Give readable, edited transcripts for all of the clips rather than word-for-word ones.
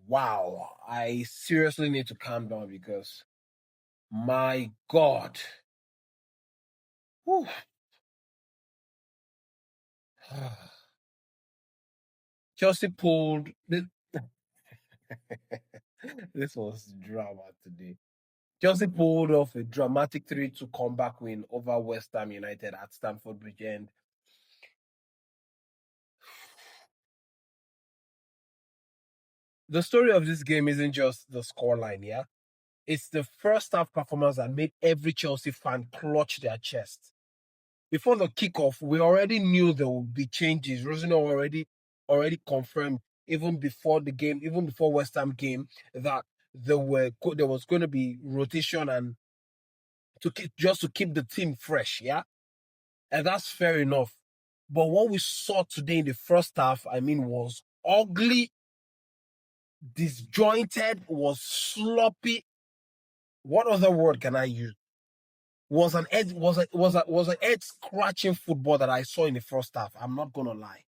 Wow. I seriously need to calm down because my God. Whew. Chelsea pulled this was drama today. Chelsea pulled off a dramatic 3-2 comeback win over West Ham United at Stamford Bridge. And the story of this game isn't just the scoreline, yeah? It's the first half performance that made every Chelsea fan clutch their chest. Before the kickoff, we already knew there would be changes. Rosenior already confirmed even before the game, even before West Ham game, that there was going to be rotation and to keep the team fresh, yeah, and that's fair enough. But what we saw today in the first half, was ugly, disjointed, was sloppy. What other word can I use? Was an head scratching football that I saw in the first half. I'm not gonna lie.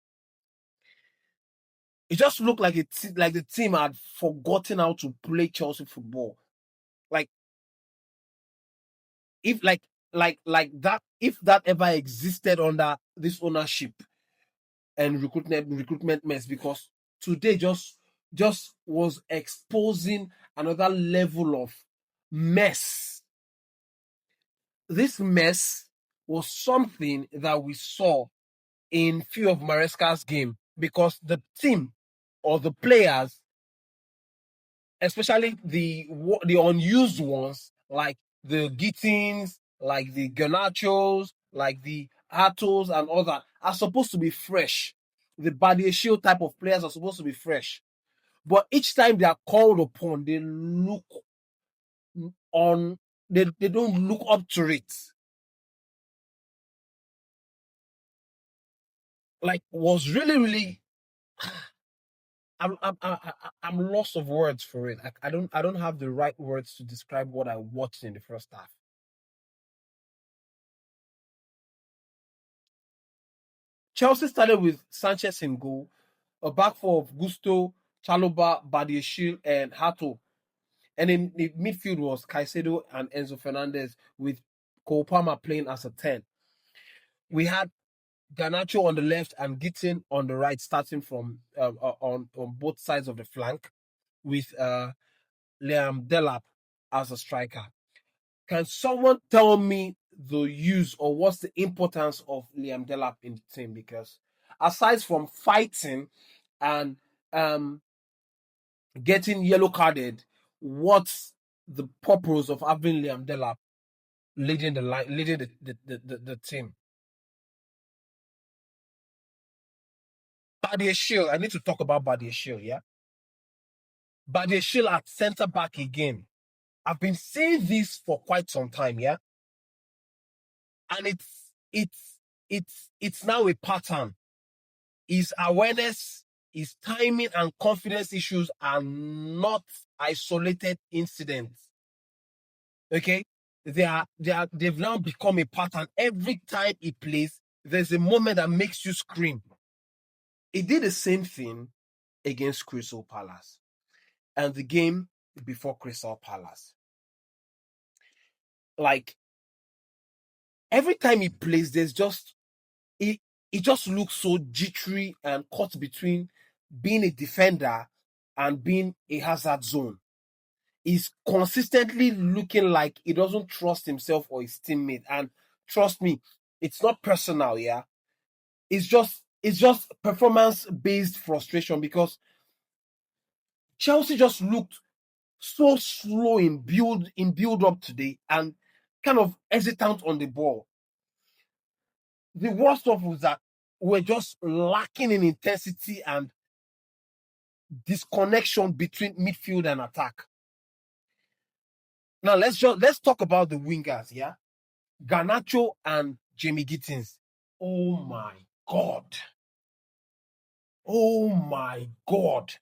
It just looked like like the team had forgotten how to play Chelsea football. Like if if that ever existed under this ownership and recruitment mess, because today just was exposing another level of mess. This mess was something that we saw in few of Maresca's game, because the team or the players, especially the unused ones, like the Gittins, like the Garnachos, like the Atos and all that, are supposed to be fresh. The Badiashile type of players are supposed to be fresh. But each time they are called upon, they don't look up to it. Like, was really, really I'm lost of words for it. I don't have the right words to describe what I watched in the first half. Chelsea started with Sanchez in goal, a back four of Gusto, Chaloba, Badiashile, and Hato. And in the midfield was Caicedo and Enzo Fernandez, with Cole Palmer playing as a 10. We had Garnacho on the left and Gittin on the right, starting from on both sides of the flank, with Liam Delap as a striker. Can someone tell me the use or what's the importance of Liam Delap in the team? Because aside from fighting and getting yellow carded, what's the purpose of having Liam Delap leading the team? Badiashile, I need to talk about Badiashile, yeah? Badiashile at centre back again. I've been saying this for quite some time, yeah? And it's now a pattern. His awareness, his timing, and confidence issues are not isolated incidents. Okay, they've now become a pattern. Every time he plays, there's a moment that makes you scream. He did the same thing against Crystal Palace and the game before Crystal Palace. Like, every time he plays, there's just he just looks so jittery and caught between being a defender and being a hazard zone. He's consistently looking like he doesn't trust himself or his teammate. And trust me, it's not personal, yeah. It's just performance-based frustration, because Chelsea just looked so slow in build up today and kind of hesitant on the ball. The worst of was that we're just lacking in intensity and disconnection between midfield and attack. Now let's talk about the wingers, yeah? Garnacho and Jamie Gittins. Oh my God. Oh my God.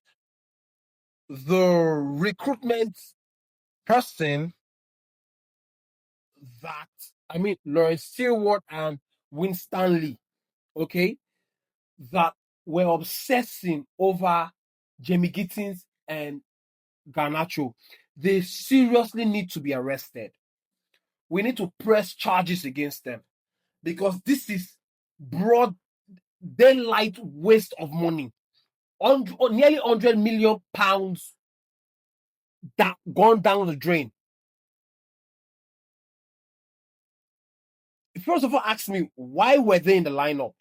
The recruitment person that, Lawrence Stewart and Winston Lee, okay, that were obsessing over Jamie Gittins and Garnacho, they seriously need to be arrested. We need to press charges against them because this is broad daylight waste of money. Nearly £100 million that gone down the drain. First of all, ask me why were they in the lineup?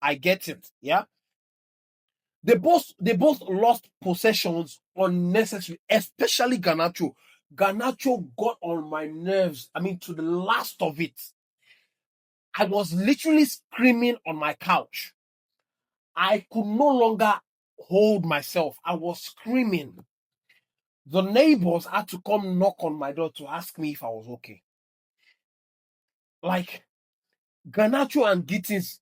I get it, yeah. They both lost possessions unnecessary, especially Garnacho. Garnacho got on my nerves. I mean, to the last of it. I was literally screaming on my couch. I could no longer hold myself. I was screaming. The neighbors had to come knock on my door to ask me if I was okay. Like, Garnacho and Gittins,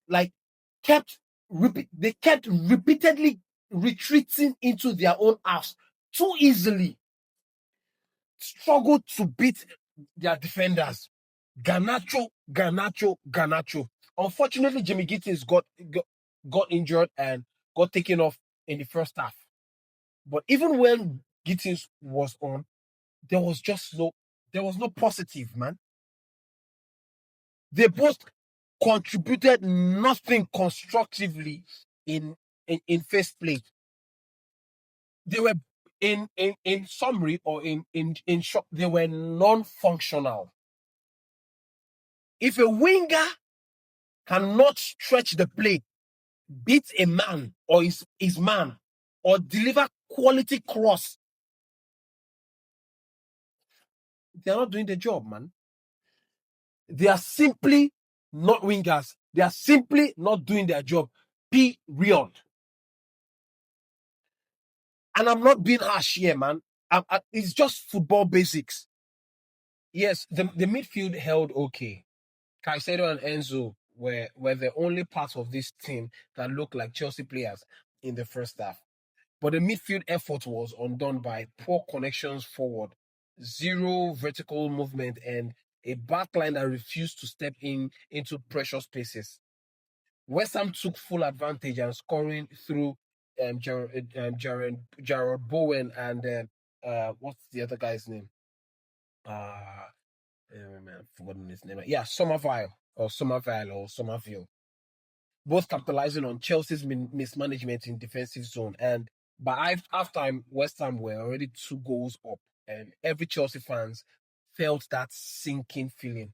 kept repeatedly retreating into their own house too easily. Struggled to beat their defenders. Garnacho. Unfortunately, Jimmy Gittins got injured and got taken off in the first half. But even when Gittins was on, there was no positive, man. They both contributed nothing constructively in first play. They were in summary or in short, they were non-functional. If a winger cannot stretch the play, beat a man or his man, or deliver quality cross, they're not doing the job, man. They are simply not wingers. They are simply not doing their job. Period. And I'm not being harsh here, man. It's just football basics. Yes, the midfield held okay. Caicedo and Enzo were the only parts of this team that looked like Chelsea players in the first half. But the midfield effort was undone by poor connections forward, zero vertical movement, and a backline that refused to step into pressure spaces. West Ham took full advantage and scoring through Jared Bowen and what's the other guy's name? Man, I've forgotten his name. Yeah, Somerville. Both capitalizing on Chelsea's mismanagement in defensive zone. And by halftime, West Ham were already 2 goals up, and every Chelsea fans felt that sinking feeling.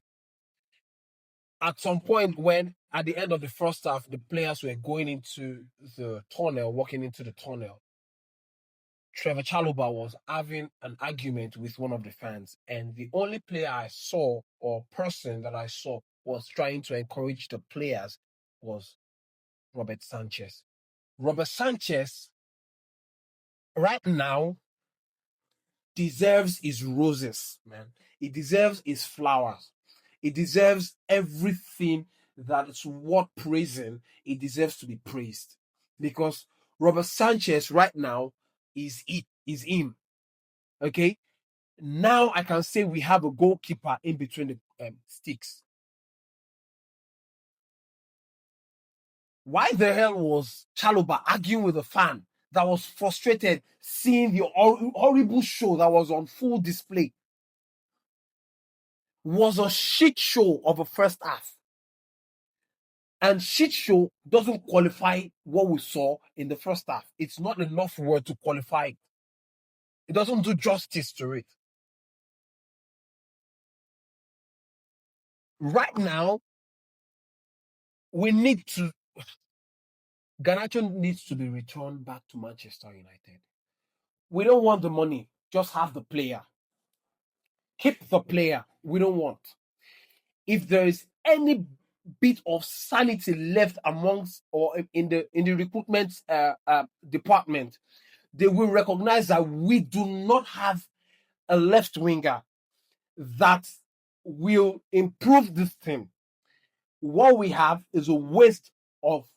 At some point, when at the end of the first half, the players were going into the tunnel, walking into the tunnel, Trevor Chalobah was having an argument with one of the fans, and the only player I saw or person that I saw was trying to encourage the players was Robert Sanchez. Robert Sanchez right now deserves his roses, man. He deserves his flowers. He deserves everything that is worth praising. He deserves to be praised because Robert Sanchez right now is him. Okay, now I can say we have a goalkeeper in between the sticks. Why the hell was Chalobah arguing with a fan that was frustrated seeing the horrible show that was on full display? Was a shit show of a first half. And shit show doesn't qualify what we saw in the first half. It's not enough word to qualify it. It doesn't do justice to it. Right now, Garnacho needs to be returned back to Manchester United. We don't want the money. Just have the player. Keep the player. We don't want. If there is any bit of sanity left amongst or in the recruitment department, they will recognize that we do not have a left winger that will improve this team. What we have is a waste of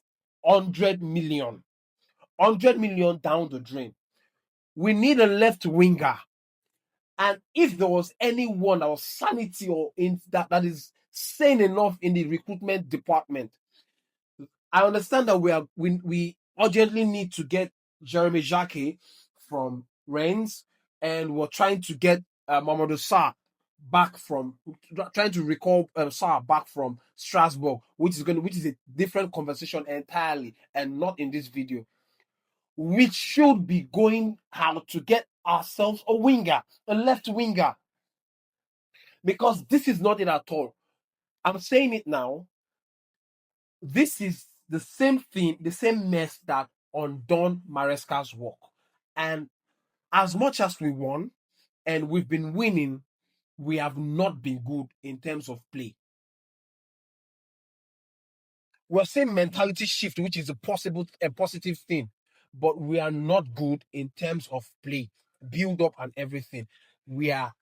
100 million down the drain. We need a left winger. And if there was anyone that was sanity or in that is sane enough in the recruitment department, I understand that we urgently need to get Jeremy Jacquet from Rennes, and we're trying to get Mamadou Sarr back from trying to recall Sarr back from Strasbourg, which is a different conversation entirely and not in this video. We should be going how to get ourselves a winger, a left winger, because this is not it at all. I'm saying it now. This is the same thing, the same mess that undone Maresca's work. And as much as we won and we've been winning, we have not been good in terms of play. We're saying mentality shift, which is a positive thing, but we are not good in terms of play, build up, and everything. We are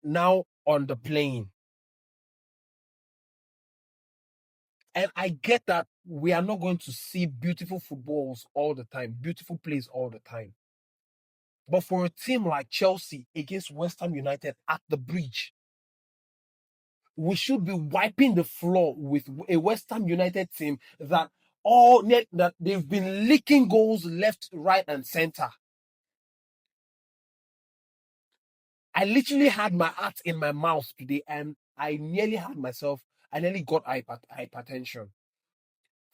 now on the plane. And I get that we are not going to see beautiful footballs all the time, beautiful plays all the time. But for a team like Chelsea against West Ham United at the Bridge, we should be wiping the floor with a West Ham United team that they've been leaking goals left, right, and center. I literally had my heart in my mouth today, and I nearly got hypertension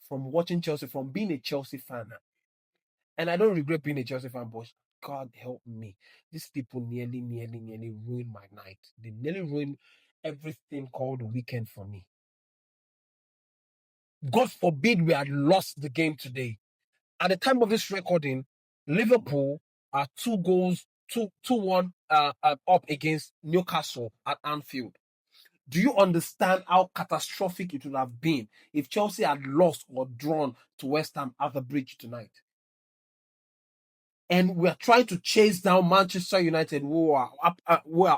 from watching Chelsea, from being a Chelsea fan. And I don't regret being a Chelsea fan, but God help me. These people nearly ruined my night. They nearly ruined everything called the weekend for me. God forbid we had lost the game today. At the time of this recording, Liverpool are 2-1 up against Newcastle at Anfield. Do you understand how catastrophic it would have been if Chelsea had lost or drawn to West Ham at the Bridge tonight? And we're trying to chase down Manchester United, who are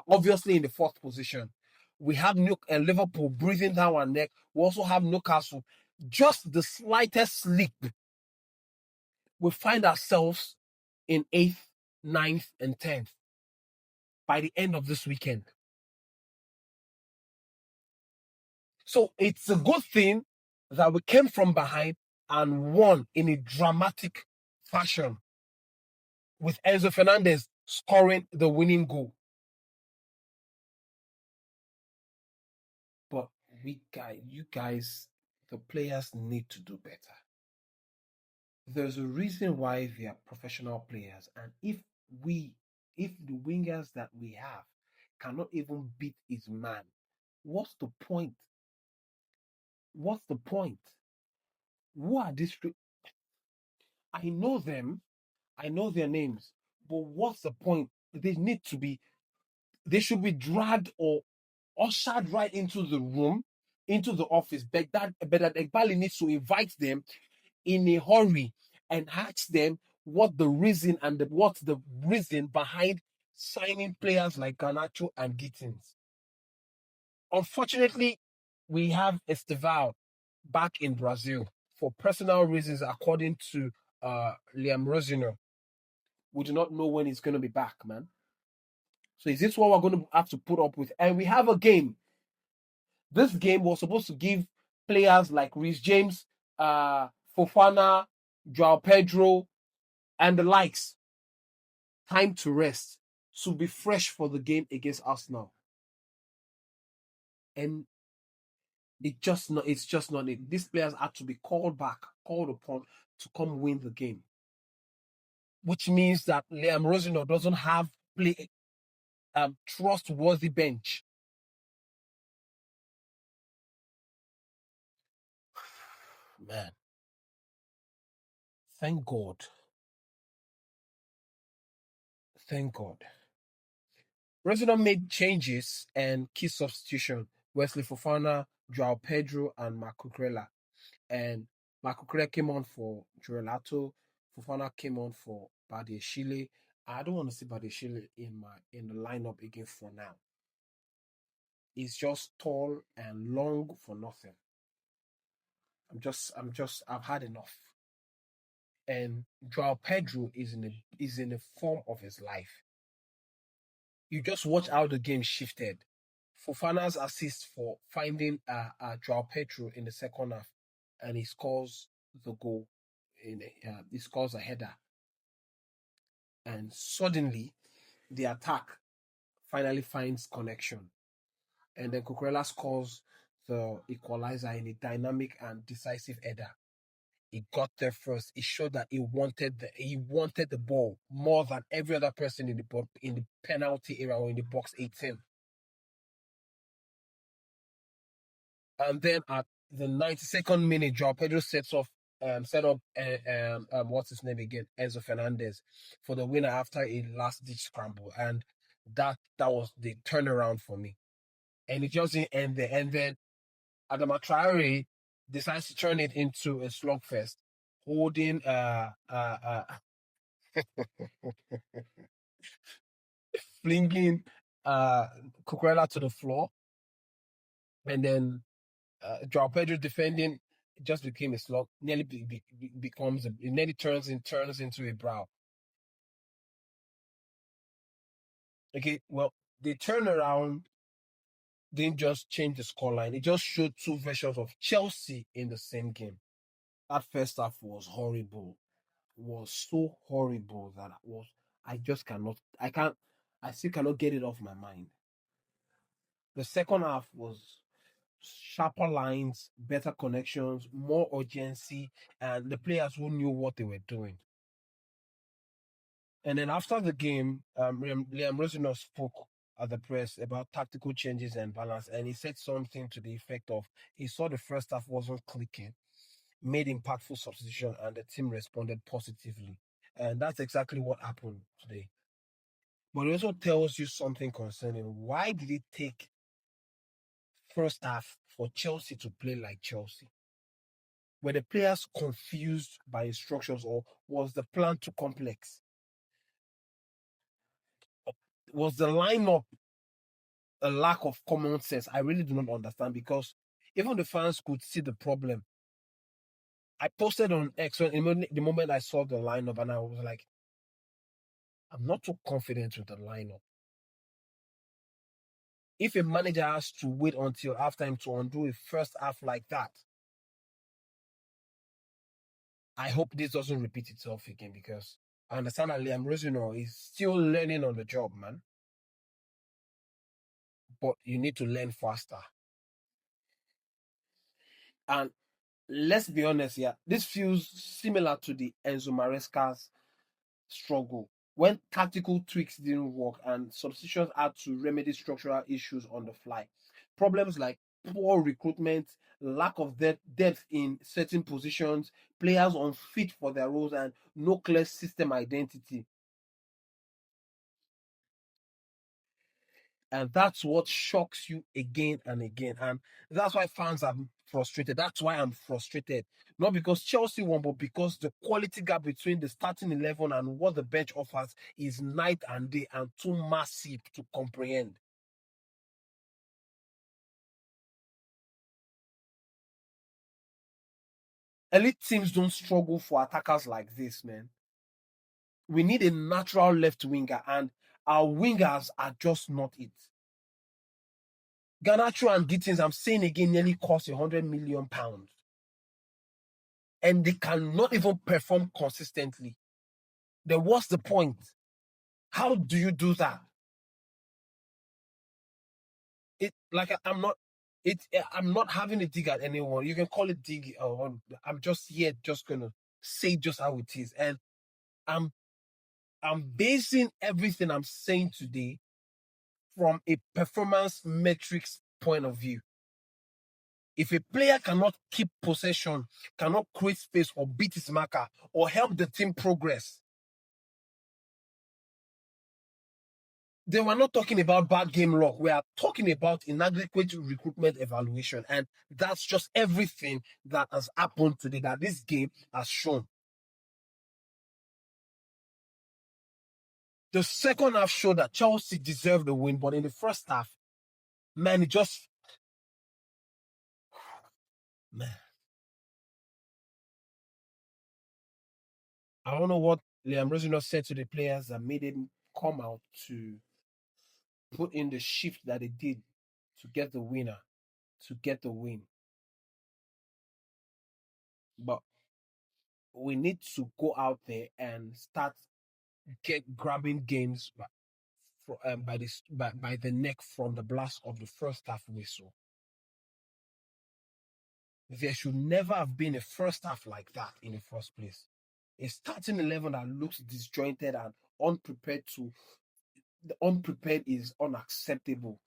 obviously in the fourth position. We have Liverpool breathing down our neck. We also have Newcastle. Just the slightest slip, we find ourselves in 8th, 9th, and 10th by the end of this weekend. So it's a good thing that we came from behind and won in a dramatic fashion, with Enzo Fernandez scoring the winning goal. But you guys, the players need to do better. There's a reason why they are professional players, and if the wingers that we have cannot even beat his man, what's the point? What's the point? Who are these? I know them, I know their names, but what's the point? They should be dragged or ushered right into the room, into the office. But that Egbali needs to invite them in a hurry and ask them what's the reason behind signing players like Garnacho and Gittins. Unfortunately, we have Esteval back in Brazil for personal reasons, according to Liam Rosenior. We do not know when he's going to be back, man. So is this what we're going to have to put up with? And we have a game. This game was supposed to give players like Reece James, Fofana, Joao Pedro, and the likes time to rest, to be fresh for the game against Arsenal. And it's just not it. These players have to be called upon to come win the game. Which means that Liam Rosenior doesn't have trustworthy bench. Man. Thank God. Thank God. Rosenior made changes and key substitution. Wesley Fofana, Joao Pedro, and Marco Cucurella. And Marco Cucurella came on for Jurelato. Fofana came on for Badiashile. I don't want to see Badiashile in the lineup again for now. He's just tall and long for nothing. I've had enough. And Joao Pedro is in a form of his life. You just watch how the game shifted. Fofana's assist for finding Joao Pedro in the second half, and he scores the goal. He scores a header. and suddenly the attack finally finds connection. And then Cucurella scores the equalizer in a dynamic and decisive header. He got there first. He showed that he wanted the ball more than every other person in the penalty area or in the box 18. And then at the 92nd minute, Joao Pedro set up what's his name again, Enzo Fernandez, for the winner after a last ditch scramble, and that was the turnaround for me. And it just didn't end there. And then Adama Traore decides to turn it into a slugfest, holding flinging Cucurella to the floor, and then Joao Pedro defending just became a slog. Nearly it nearly turns into a brawl. Okay, well, the turnaround didn't just change the scoreline; it just showed two versions of Chelsea in the same game. That first half was horrible. Was so horrible that I just cannot. I can't. I still cannot get it off my mind. The second half was sharper lines, better connections, more urgency, and the players who knew what they were doing. And then after the game, Liam Rosenior spoke at the press about tactical changes and balance, and he said something to the effect of he saw the first half wasn't clicking, made impactful substitution, and the team responded positively. And that's exactly what happened today. But it also tells you something concerning why did it take first half for Chelsea to play like Chelsea? Were the players confused by instructions, or was the plan too complex? Was the lineup a lack of common sense? I really do not understand, because even the fans could see the problem. I posted on X the moment I saw the lineup, and I was like, I'm not too confident with the lineup. If a manager has to wait until halftime to undo a first half like that, I hope this doesn't repeat itself again, because I understand that Liam Rosenior is still learning on the job, man. But you need to learn faster. And let's be honest here, this feels similar to the Enzo Maresca's struggle when tactical tweaks didn't work and substitutions had to remedy structural issues on the fly. Problems like poor recruitment, lack of depth in certain positions, players unfit for their roles, and no clear system identity. And that's what shocks you again and again. And that's why fans are frustrated. That's why I'm frustrated. Not because Chelsea won, but because the quality gap between the starting 11 and what the bench offers is night and day and too massive to comprehend. Elite teams don't struggle for attackers like this, man. We need a natural left winger, and our wingers are just not it. Garnacho and Gittins, I'm saying again, nearly cost £100 million. And they cannot even perform consistently. Then what's the point? How do you do that? It like I'm not it I'm not having a dig at anyone. You can call it dig, or I'm just here just gonna say just how it is. And I'm I'm basing everything I'm saying today from a performance metrics point of view. If a player cannot keep possession, cannot create space or beat his marker or help the team progress, then we're not talking about bad game luck. We are talking about inadequate recruitment evaluation. And that's just everything that has happened today that this game has shown. The second half showed that Chelsea deserved the win, but in the first half, man, it just, man, I don't know what Liam Rosenior said to the players that made him come out to put in the shift that they did to get the winner, to get the win. But we need to go out there and start get grabbing games by the neck from the blast of the first half whistle. There should never have been a first half like that in the first place. A starting 11 that looks disjointed and unprepared to the unprepared is unacceptable.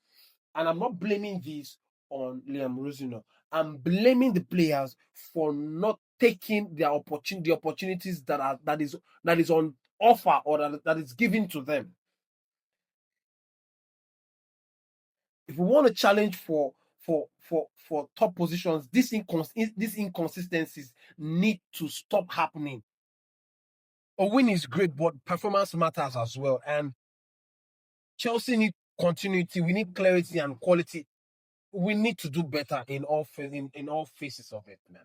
And I'm not blaming this on Liam Rosenior. I'm blaming the players for not taking the opportunities that is on offer or that is given to them. If we want to challenge for top positions, these inconsistencies need to stop happening. A win is great, but performance matters as well. And Chelsea need continuity. We need clarity and quality. We need to do better in all phases of it, man.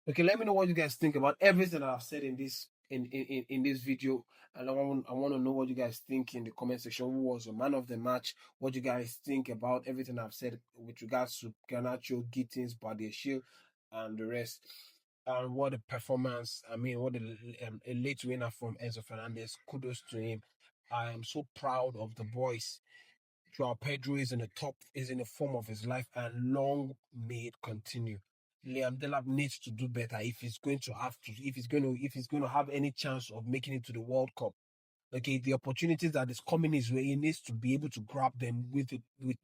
Okay, let me know what you guys think about everything that I've said in this video, and I want to know what you guys think in the comment section. Who was the man of the match? What you guys think about everything I've said with regards to Garnacho, Gittins, Badiashile, and the rest, and what a performance! I mean, what a late winner from Enzo Fernandez. Kudos to him. I am so proud of the boys. Joao Pedro is in the form of his life, and long may it continue. Liam Delap needs to do better if he's going to have any chance of making it to the World Cup. Okay, the opportunities that is coming his way, he needs to be able to grab them with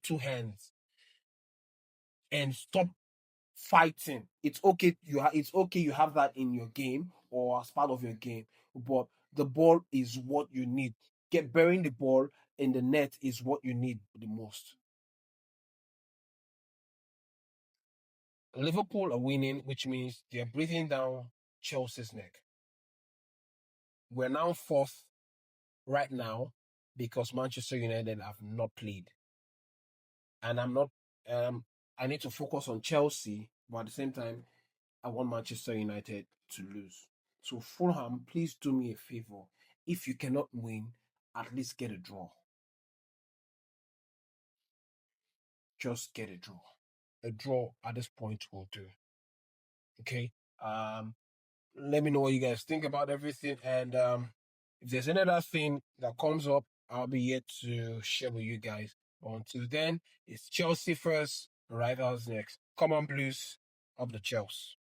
two hands and stop fighting. It's okay you have that in your game or as part of your game, but the ball is what you need. Burying the ball in the net is what you need the most. Liverpool are winning, which means they're breathing down Chelsea's neck. We're now fourth right now because Manchester United have not played. And I need to focus on Chelsea, but at the same time, I want Manchester United to lose. So Fulham, please do me a favor. If you cannot win, at least get a draw. Just get a draw. A draw at this point will do. Okay. Let me know what you guys think about everything, and if there's any other thing that comes up, I'll be here to share with you guys. But until then, it's Chelsea first, rivals next. Come on, Blues, up the Chelsea.